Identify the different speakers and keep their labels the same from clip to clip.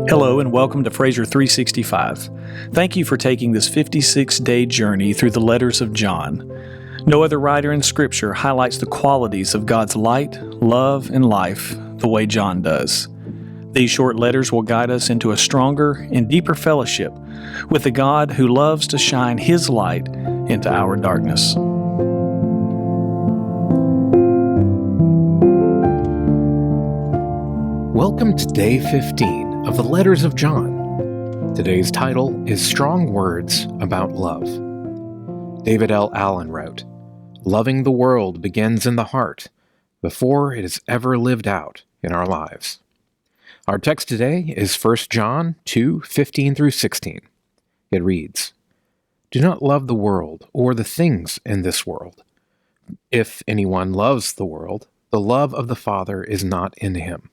Speaker 1: Hello and welcome to Fraser 365. Thank you for taking this 56-day journey through the letters of John. No other writer in Scripture highlights the qualities of God's light, love, and life the way John does. These short letters will guide us into a stronger and deeper fellowship with the God who loves to shine His light into our darkness.
Speaker 2: Welcome to Day 15 of the Letters of John. Today's title is Strong Words About Love. David L. Allen wrote, "Loving the world begins in the heart before it is ever lived out in our lives." Our text today is 1 John 2:15 through 16. It reads, "Do not love the world or the things in this world. If anyone loves the world, the love of the Father is not in him.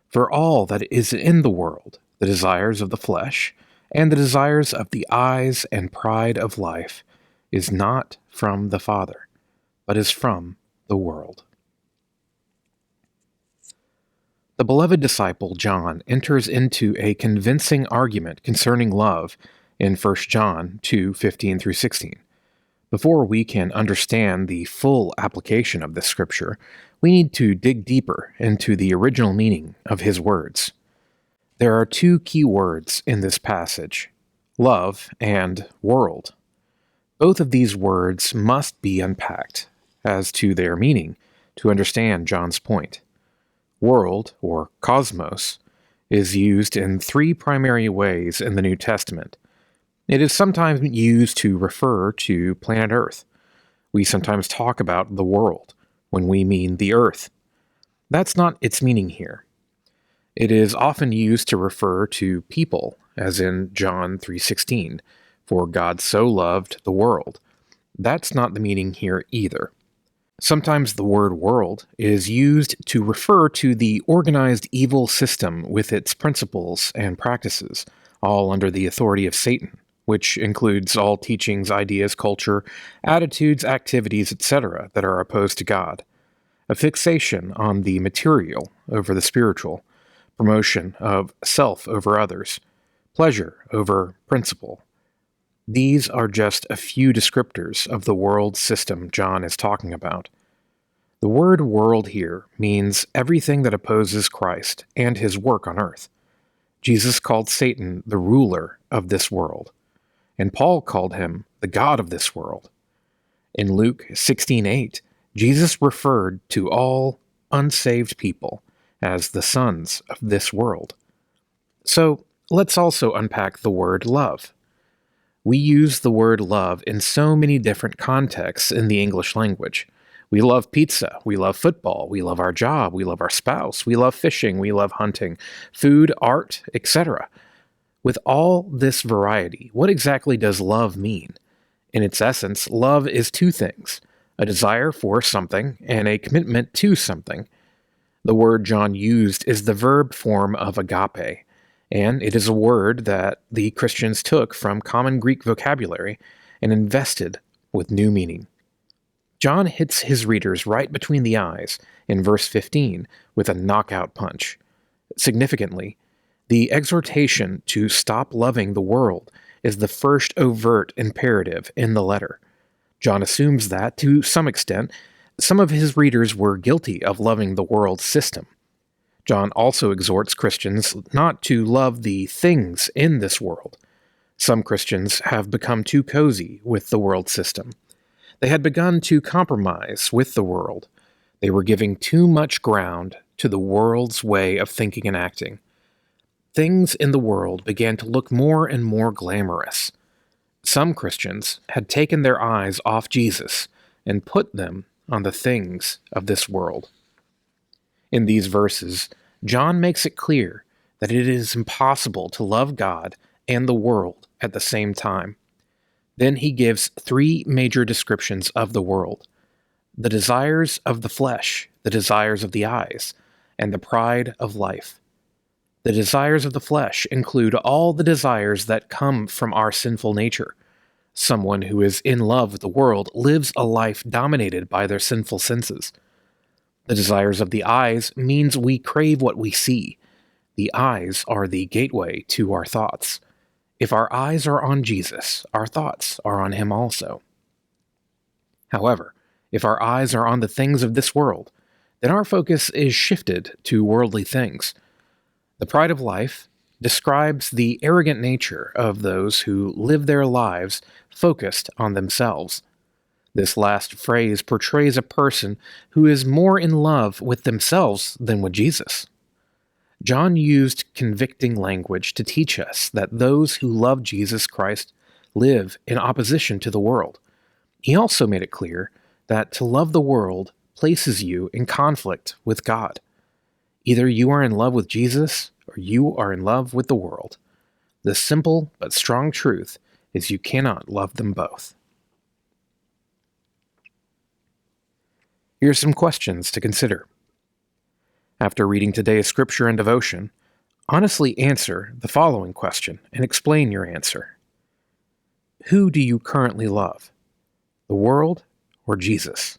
Speaker 2: For all that is in the world, the desires of the flesh, and the desires of the eyes and pride of life, is not from the Father, but is from the world." The beloved disciple John enters into a convincing argument concerning love in 1 John 2:15 through 16. Before we can understand the full application of this scripture, we need to dig deeper into the original meaning of his words. There are two key words in this passage, love and world. Both of these words must be unpacked as to their meaning to understand John's point. World, or cosmos, is used in three primary ways in the New Testament. It is sometimes used to refer to planet Earth. We sometimes talk about the world when we mean the earth. That's not its meaning here. It is often used to refer to people, as in John 3:16, "For God so loved the world." That's not the meaning here either. Sometimes the word world is used to refer to the organized evil system with its principles and practices, all under the authority of Satan, which includes all teachings, ideas, culture, attitudes, activities, etc. that are opposed to God. A fixation on the material over the spiritual, promotion of self over others, pleasure over principle. These are just a few descriptors of the world system John is talking about. The word world here means everything that opposes Christ and his work on earth. Jesus called Satan the ruler of this world, and Paul called him the god of this world. In Luke 16:8, Jesus referred to all unsaved people as the sons of this world. So let's also unpack the word love. We use the word love in so many different contexts in the English language. We love pizza, we love football, we love our job, we love our spouse, we love fishing, we love hunting, food, art, etc. With all this variety, what exactly does love mean? In its essence, love is two things: a desire for something and a commitment to something. The word John used is the verb form of agape, and it is a word that the Christians took from common Greek vocabulary and invested with new meaning. John hits his readers right between the eyes in verse 15 with a knockout punch. Significantly, the exhortation to stop loving the world is the first overt imperative in the letter. John assumes that, to some extent, some of his readers were guilty of loving the world system. John also exhorts Christians not to love the things in this world. Some Christians have become too cozy with the world system. They had begun to compromise with the world. They were giving too much ground to the world's way of thinking and acting. Things in the world began to look more and more glamorous. Some Christians had taken their eyes off Jesus and put them on the things of this world. In these verses, John makes it clear that it is impossible to love God and the world at the same time. Then he gives three major descriptions of the world: the desires of the flesh, the desires of the eyes, and the pride of life. The desires of the flesh include all the desires that come from our sinful nature. Someone who is in love with the world lives a life dominated by their sinful senses. The desires of the eyes means we crave what we see. The eyes are the gateway to our thoughts. If our eyes are on Jesus, our thoughts are on him also. However, if our eyes are on the things of this world, then our focus is shifted to worldly things. The pride of life describes the arrogant nature of those who live their lives focused on themselves. This last phrase portrays a person who is more in love with themselves than with Jesus. John used convicting language to teach us that those who love Jesus Christ live in opposition to the world. He also made it clear that to love the world places you in conflict with God. Either you are in love with Jesus or you are in love with the world. The simple but strong truth is you cannot love them both. Here are some questions to consider. After reading today's scripture and devotion, honestly answer the following question and explain your answer. Who do you currently love? The world or Jesus?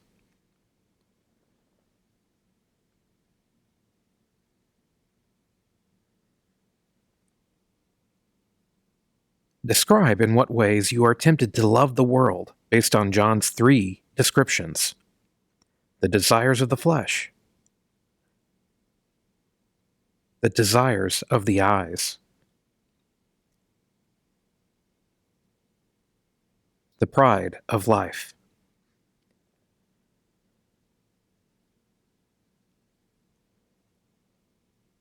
Speaker 2: Describe in what ways you are tempted to love the world based on John's 3 descriptions. The desires of the flesh, the desires of the eyes, the pride of life.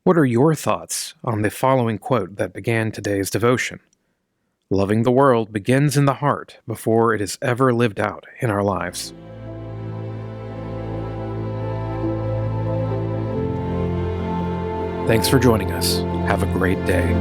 Speaker 2: What are your thoughts on the following quote that began today's devotion? Loving the world begins in the heart before it is ever lived out in our lives. Thanks for joining us. Have a great day.